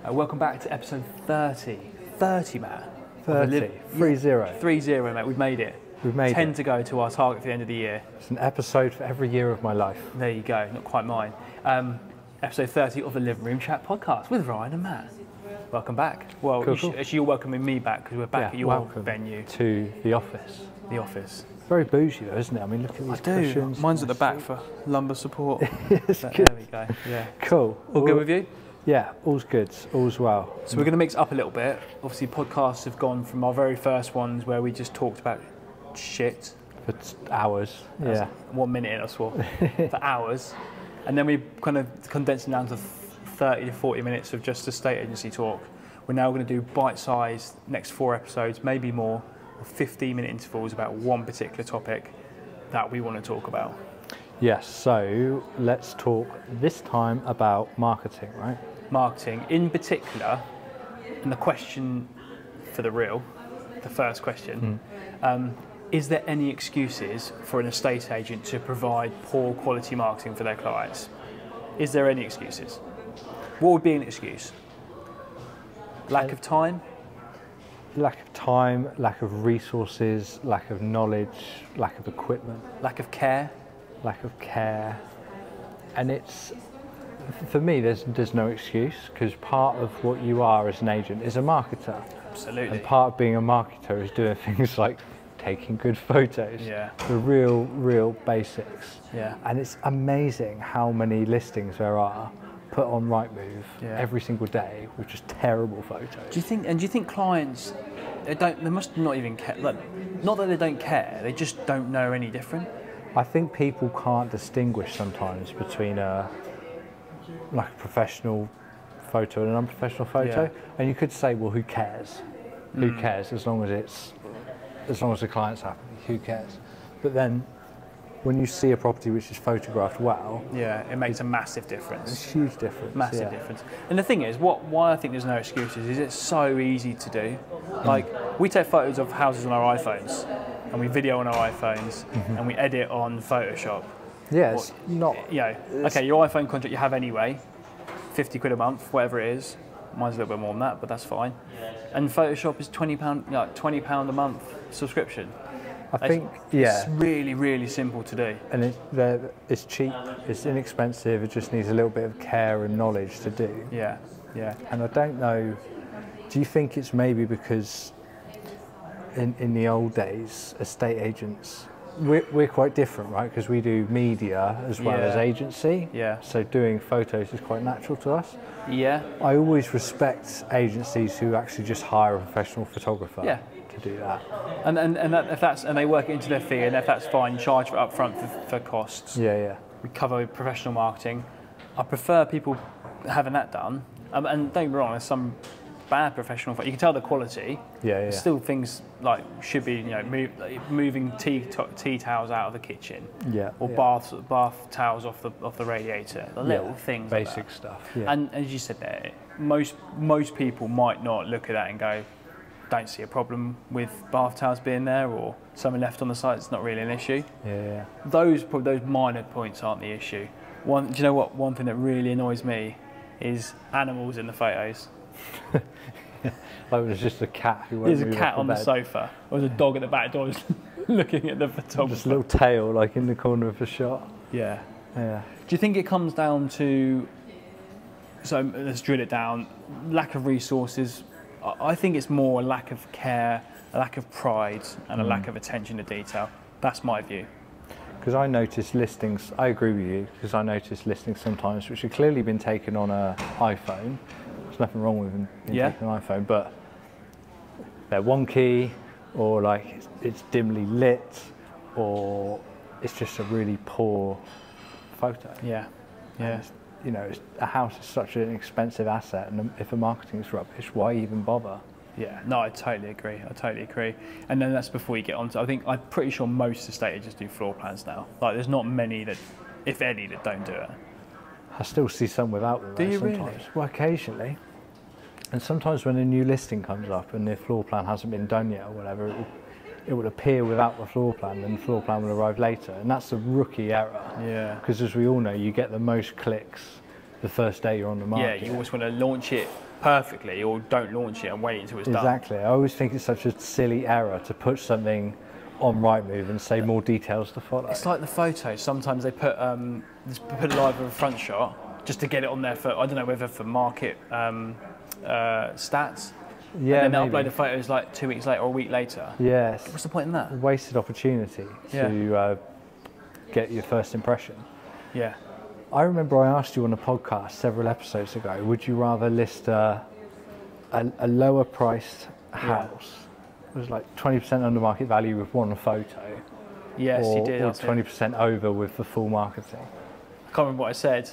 Welcome back to episode 30. 30, Matt. 30. 3-0. 3-0, mate. We've made it. We've made 10 it. to go to our target for the end of the year. It's an episode for every year of my life. There you go. Not quite mine. Episode 30 of the Living Room Chat podcast with Ryan and Matt. Welcome back. Well, Cool. Actually, you're welcoming me back because we're back at your venue. To the office. The office. Very bougie though, isn't it? I mean, look at these cushions. Mine's at the back for lumbar support. It's There good. we go. Yeah. Cool. All good with you? Yeah, all's good. All's well. So we're going to mix it up a little bit. Obviously, podcasts have gone from our very first ones where we just talked about shit. For hours. Yeah. 1 minute in, I swore. For hours. And then we kind of condensed it down to 30 to 40 minutes of just estate agency talk. We're now going to do bite-sized next 4 episodes, maybe more, of 15-minute intervals about one particular topic that we want to talk about. Yes, so let's talk this time about marketing, right? Marketing in particular, and the question for the first question, is there any excuses for an estate agent to provide poor quality marketing for their clients? Is there any excuses? What would be an excuse? Lack of time? Lack of time, lack of resources, lack of knowledge, lack of equipment. Lack of care? Lack of care. And it's, for me, there's no excuse, because part of what you are as an agent is a marketer. Absolutely. And part of being a marketer is doing things like taking good photos. Yeah. The real basics. Yeah. And it's amazing how many listings there are put on Rightmove every single day with just terrible photos. Do you think clients, they must not even care, like, not that they don't care, they just don't know any different? I think people can't distinguish sometimes between a professional photo and an unprofessional photo. Yeah. And you could say, well, who cares? Who cares as long as the client's happy, who cares? But then when you see a property which is photographed well, Yeah, it makes a massive difference. it's a huge difference. Massive difference. And the thing is, why I think there's no excuses is it's so easy to do. Like, we take photos of houses on our iPhones, and we video on our iPhones, and we edit on Photoshop. Yeah, it's not. You know, okay, your iPhone contract you have anyway, 50 quid a month, whatever it is. Mine's a little bit more than that, but that's fine. And Photoshop is £20, £20 a month subscription. I think, It's really, really simple to do. and it's cheap, it's inexpensive, it just needs a little bit of care and knowledge to do. Yeah, yeah. And I don't know, do you think it's maybe because in the old days, estate agents, we're quite different, right? Because we do media as well as agency. Yeah. So doing photos is quite natural to us. Yeah. I always respect agencies who actually just hire a professional photographer to do that. And they work it into their fee, and if that's fine, charge for upfront for costs. Yeah. We cover professional marketing. I prefer people having that done. And don't get me wrong, there's some bad professional. You can tell the quality. Yeah. Still, things like should be, moving tea towels out of the kitchen. Yeah. Or bath towels off the radiator. The little things. Basic like that. stuff. Yeah. And as you said there, most people might not look at that and go, don't see a problem with bath towels being there or something left on the side. It's not really an issue. Yeah. Those minor points aren't the issue. Do you know what? One thing that really annoys me is animals in the photos. Like it was just a cat who There's a cat on the sofa, or there's a dog at the back door just looking at the photographer. Just a little tail like in the corner of the shot. Yeah. Yeah. Do you think it comes down to, so let's drill it down, lack of resources? I think it's more a lack of care, a lack of pride, and a lack of attention to detail. That's my view. Because I notice listings, I agree with you, because I notice listings sometimes which have clearly been taken on an iPhone. There's nothing wrong with them being taken on an iPhone, but they're wonky, or like it's dimly lit, or it's just a really poor photo. Yeah. A house is such an expensive asset, and if the marketing is rubbish, why even bother? Yeah, no, I totally agree. And then that's before you get on to, I'm pretty sure most estate agents do floor plans now. Like, there's not many that, if any, that don't do it. I still see some without them. Do you sometimes. really? Well, occasionally. And sometimes when a new listing comes up and the floor plan hasn't been done yet or whatever, it will appear without the floor plan, and the floor plan will arrive later. And that's a rookie error. Yeah. Because as we all know, you get the most clicks the first day you're on the market. Yeah, you always want to launch it perfectly, or don't launch it and wait until it's done. Exactly. I always think it's such a silly error to put something on Rightmove and say more details to follow. It's like the photos. Sometimes they put it live with a front shot just to get it on there for, I don't know, whether for market stats. Yeah, and then they maybe. upload the photos like 2 weeks later or a week later. Yes. What's the point in that? Wasted opportunity to get your first impression. Yeah. I remember I asked you on a podcast several episodes ago, would you rather list a lower priced house, it was like 20% under market value with one photo, Yes, you did. or 20% over with the full marketing? I can't remember what I said.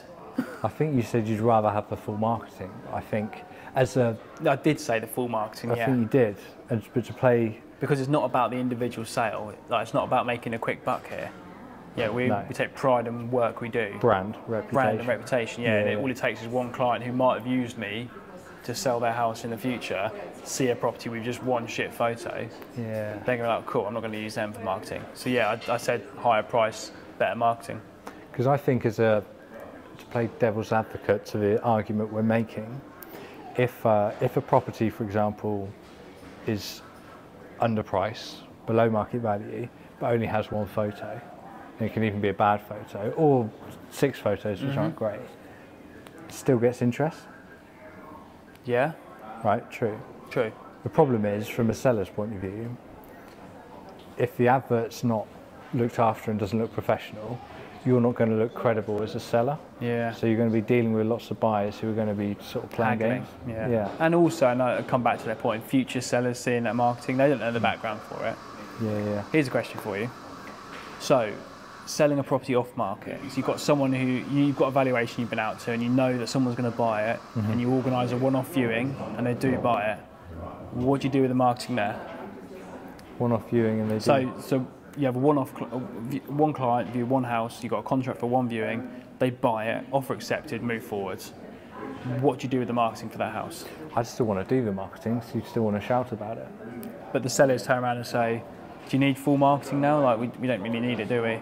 I think you said you'd rather have the full marketing. I think I did say the full marketing, I think you did. But to play... Because it's not about the individual sale. Like, it's not about making a quick buck here. Yeah, we take pride in the work we do. Brand, reputation. Brand and reputation, yeah. And all it takes is one client who might have used me to sell their house in the future, see a property with just one shit photo. Yeah. They're going to be like, cool, I'm not going to use them for marketing. So yeah, I said higher price, better marketing. Because I think to play devil's advocate to the argument we're making, if a property, for example, is underpriced, below market value, but only has one photo, and it can even be a bad photo, or 6 photos which aren't great, still gets interest. Yeah. Right, true. True. The problem is, from a seller's point of view, if the advert's not looked after and doesn't look professional, you're not going to look credible as a seller. Yeah. So you're going to be dealing with lots of buyers who are going to be sort of playing games. Yeah. And also, and I come back to that point, future sellers seeing that marketing, they don't know the background for it. Yeah. Here's a question for you. So, selling a property off market, so you've got someone who, you've got a valuation you've been out to and you know that someone's going to buy it, and you organise a one-off viewing and they do buy it. What do you do with the marketing there? One-off viewing and they do. So you have one client view one house, you've got a contract for one viewing, they buy it, offer accepted, move forwards. What do you do with the marketing for that house? I still want to do the marketing, so you still want to shout about it. But the sellers turn around and say, do you need full marketing now? Like, we don't really need it, do we?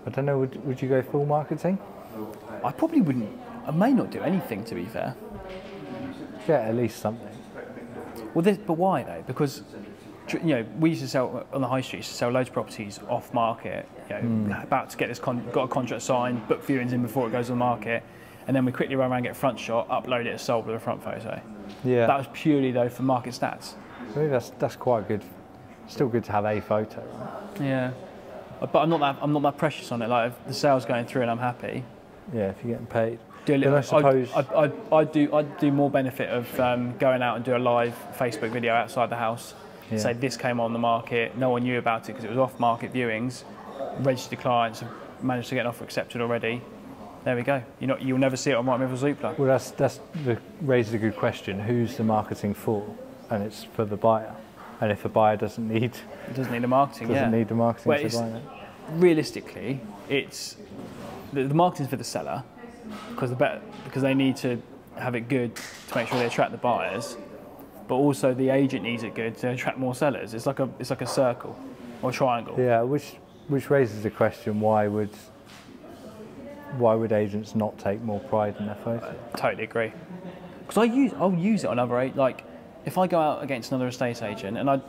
I don't know, would you go full marketing? I probably wouldn't. I may not do anything, to be fair. Get at least something. Well, but why though? Because we used to sell on the high street, used to sell loads of properties off market. About to get this got a contract signed, book viewings in before it goes on the market, and then we quickly run around, get a front shot, upload it as sold with a front photo. Yeah. That was purely though for market stats. I think that's quite good. Still good to have a photo, right? Yeah. But I'm not that precious on it. Like, if the sale's going through and I'm happy. Yeah, if you're getting paid. Then I suppose I'd do more benefit of going out and do a live Facebook video outside the house. Yeah. Say this came on the market, no one knew about it because it was off market viewings. Registered clients have managed to get an offer accepted already. There we go. You'll never see it on Rightmove or Zoopla. Well, that raises a good question. Who's the marketing for? And it's for the buyer. And if the buyer doesn't need the marketing, need the marketing to buy it. Realistically, it's the marketing's for the seller because they need to have it good to make sure they attract the buyers, but also the agent needs it good to attract more sellers. It's like a circle or a triangle. Yeah, which raises the question: why would agents not take more pride in their photo? I totally agree. Because I'll use it on other like. If I go out against another estate agent, and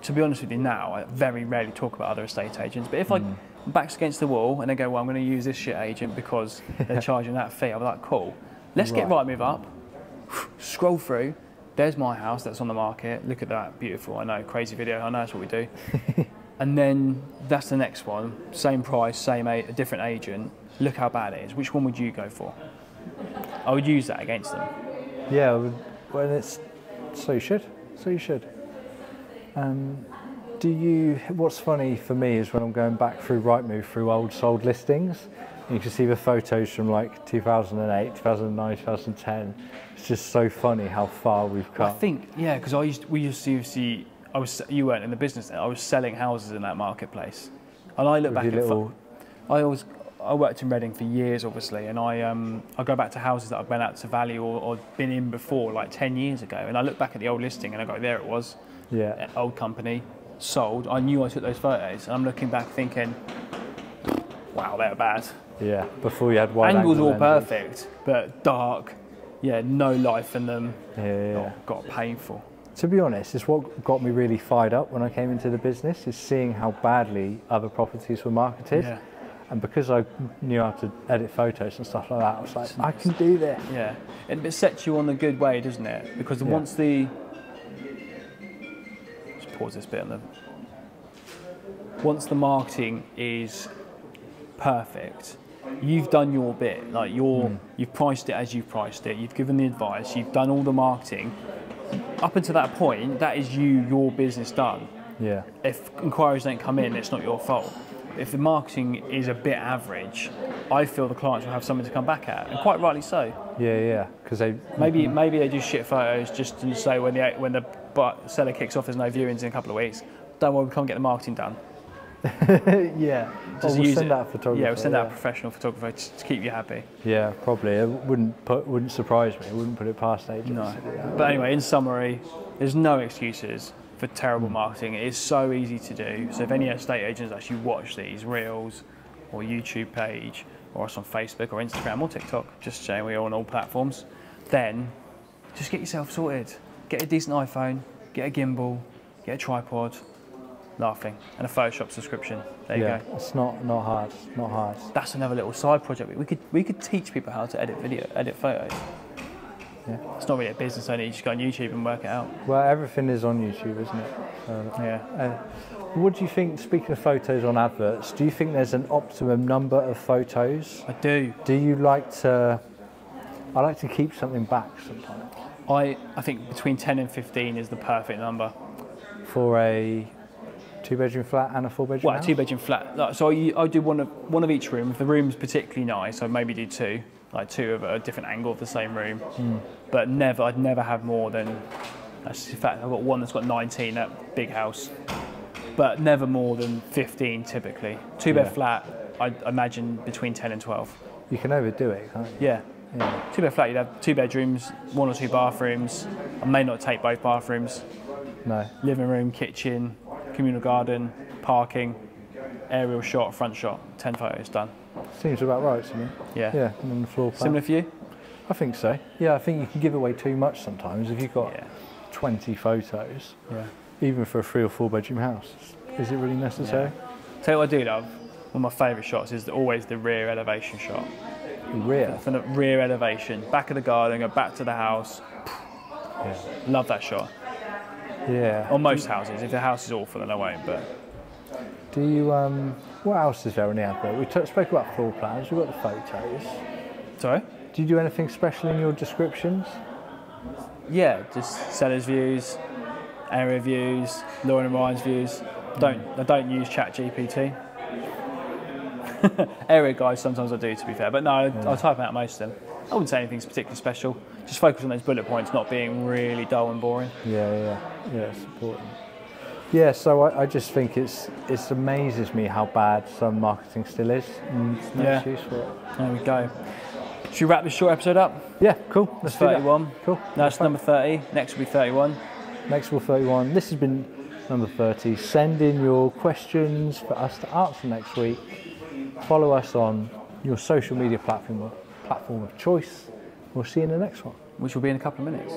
to be honest with you now, I very rarely talk about other estate agents, but if I'm back's against the wall and they go, well, I'm going to use this shit agent because they're charging that fee, I'll be like, cool, let's get Rightmove up, scroll through, there's my house that's on the market, look at that, beautiful, I know, crazy video, I know that's what we do. And then that's the next one, same price, a different agent, look how bad it is. Which one would you go for? I would use that against them. Yeah, well, so you should. What's funny for me is when I'm going back through Rightmove through old sold listings, you can see the photos from like 2008, 2009, 2010. It's just so funny how far we've come. I think, yeah, because we used to see, you weren't in the business then, I was selling houses in that marketplace. And I look back at I worked in Reading for years, obviously, and I go back to houses that I've been out to value or been in before, like 10 years ago, and I look back at the old listing and I go, there it was, old company, sold. I knew I took those photos, and I'm looking back thinking, wow, they're bad. Yeah, before you had wide angles angle all lenses. perfect, but dark. Yeah, no life in them. Yeah. Got painful. To be honest, it's what got me really fired up when I came into the business, is seeing how badly other properties were marketed. Yeah. And because I knew how to edit photos and stuff like that, I was like, I can do this. Yeah, it sets you on the good way, doesn't it? Because once the... Just pause this bit on the... Once the marketing is perfect, you've done your bit. Like you've priced it as you've priced it. You've given the advice. You've done all the marketing. Up until that point, that is your business done. Yeah. If inquiries don't come in, it's not your fault. If the marketing is a bit average, I feel the clients will have something to come back at, and quite rightly so. Yeah, because they Maybe they do shit photos just to say when the seller kicks off, there's no viewings in a couple of weeks. Don't worry, we can't get the marketing done. yeah. Just we'll send out a photographer. Yeah, we'll send out a professional photographer to keep you happy. Yeah, probably. It wouldn't surprise me. I wouldn't put it past agents. No. But anyway, in summary, there's no excuses for terrible marketing. It is so easy to do. So if any estate agents actually watch these reels or YouTube page or us on Facebook or Instagram or TikTok, just saying we're on all platforms, then just get yourself sorted. Get a decent iPhone, get a gimbal, get a tripod, laughing, and a Photoshop subscription. There you go. It's not hard. Not hard. That's another little side project. We could teach people how to edit photos. Yeah. It's not really a business only. You just go on YouTube and work it out. Well, everything is on YouTube, isn't it? Yeah. What do you think, speaking of photos on adverts, do you think there's an optimum number of photos? I do. Do you like to... I like to keep something back sometimes. I think between 10 and 15 is the perfect number. For a 2-bedroom flat and a 4-bedroom house? A 2-bedroom flat. Like, so I do one of each room. If the room's particularly nice, I'd maybe do two. Like two of a different angle of the same room. But I'd never have more than... In fact, I've got one that's got 19, that big house. But never more than 15 typically. 2-bed flat, I imagine between 10 and 12. You can overdo it, can't you? Yeah. 2-bed flat, you'd have 2 bedrooms, 1 or 2 bathrooms. I may not take both bathrooms. No. Living room, kitchen, communal garden, parking, aerial shot, front shot, 10 photos done. Seems about right to me. Yeah. Yeah, and on the floor plan. Similar for you? I think so. Yeah, I think you can give away too much sometimes if you've got 20 photos. Yeah. Even for a 3 or 4 bedroom house. Is it really necessary? Yeah. Tell you what I do love, one of my favourite shots is always the rear elevation shot. The rear? From the rear elevation, back of the garden, go back to the house. Yeah. Love that shot. Yeah. On most houses. If the house is awful, then I won't. But do you? What else is there on the advert? We spoke about floor plans. We've got the photos. Sorry? Do you do anything special in your descriptions? Yeah, just sellers' views, area views, Barrell and Ryan's views. I don't use ChatGPT. Area guys, sometimes I do, to be fair. But no, I type out most of them. I wouldn't say anything's particularly special. Just focus on those bullet points, not being really dull and boring. Yeah, it's important. Yeah, so I just think it amazes me how bad some marketing still is. No excuse for it. There we go. Should we wrap this short episode up? Yeah, cool. Let's do 31. That. Cool. No, it's number 30. Next will be 31. Next will be 31. This has been number 30. Send in your questions for us to answer next week. Follow us on your social media platform of choice. We'll see you in the next one. Which will be in a couple of minutes.